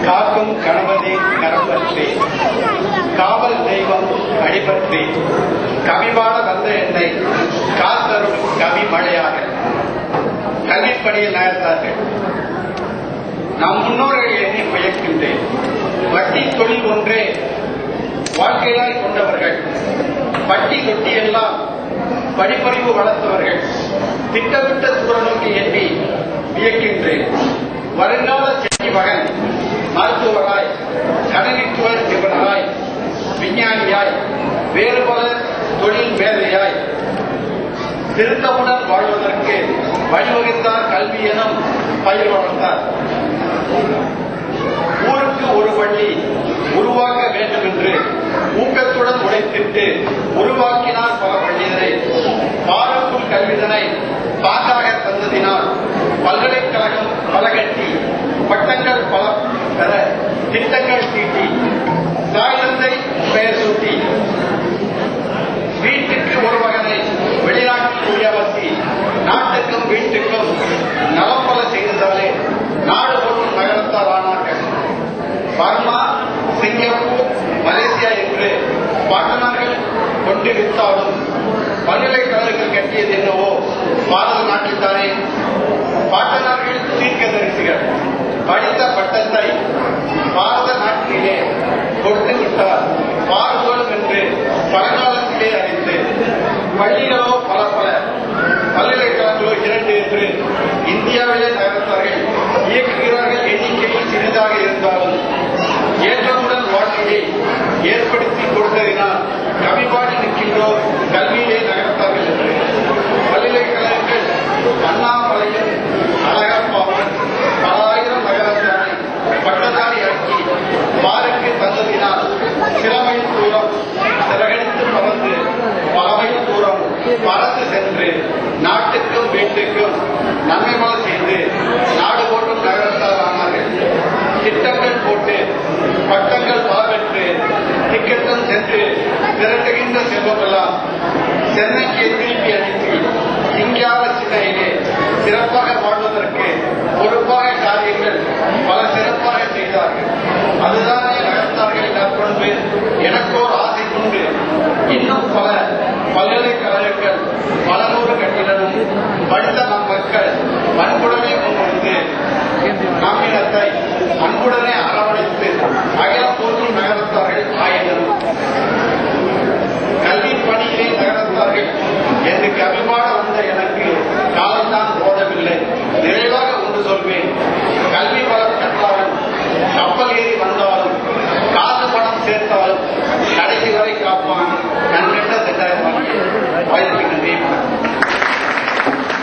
காக்கும் கணபதி கரம்பற்றி காவல் தெய்வம் அடிபற்றி கவிவாட வந்த என்னை காத்தரும் கவி மழையாக கல்விப்படியில் நகர்த்தார்கள். நாம் முன்னோர்கள் எண்ணி முயற்கின்றேன். வட்டி தொழில் ஒன்றே வாழ்க்கையாய் கொண்டவர்கள், பட்டி தொட்டி எல்லாம் படிப்பறிவு வளர்த்தவர்கள், திட்டமிட்ட தூரநோக்கி எண்ணி வியக்கின்றேன். வருங்கால செடி மகன் மருத்துவராய், கணினித்துவ நிபுணராய், விஞ்ஞானியாய், வேறு பல தொழில் மேதையாய் திருத்தமுடன் வாழ்வதற்கு வழிவகுத்தார். கல்வி எனும் பயிர் வளர்த்தார். ஊருக்கு ஒரு பள்ளி உருவாக்க வேண்டும் என்று ஊக்கத்துடன் உழைத்திட்டு உருவாக்கினார் பல பள்ளிகளை. பாரம்பரிய கல்விதனை பாக்காக தந்ததினால் பல்கலைக்கழகம் பல கட்டி, பட்டங்கள் பல பெற திட்டங்கள் தீட்டி, தாய் தந்தை பெயர் சூட்டி, வீட்டுக்கு ஒரு மகனை வெளிநாட்டில் உயர்த்தி நாட்டுக்கும் வீட்டுக்கும் நலப்பல செய்ததாலே நாடு போற்றும் நகரத்தால் ஆனார்கள். பர்மா, சிங்கப்பூர், மலேசியா என்று பாட்டனார்கள் கொண்டு வித்தாலும் பல்கலைக்கழகங்கள் கட்டியது என்னவோ பாரத நாட்டில்தானே. பாட்டனார்கள் தீர்க்கதரிசிகள் படித்த பட்டத்தை பாரத நாட்டிலே கொடுத்து விட்டார். பாடுபடும் என்று பழங்காலத்திலே அறிந்து பள்ளிகளோ பல பல, பல்கலைக்கழகங்களோ 2 என்று இந்தியாவிலே நகர்த்தார்கள். இயக்குகிறார்கள். எண்ணிக்கையில் சிறிதாக இருந்தாலும் ஏற்றமுடன் வாழ்க்கையை ஏற்படுத்தி கொடுத்ததினால் கவிபாடி நிற்கின்றோர்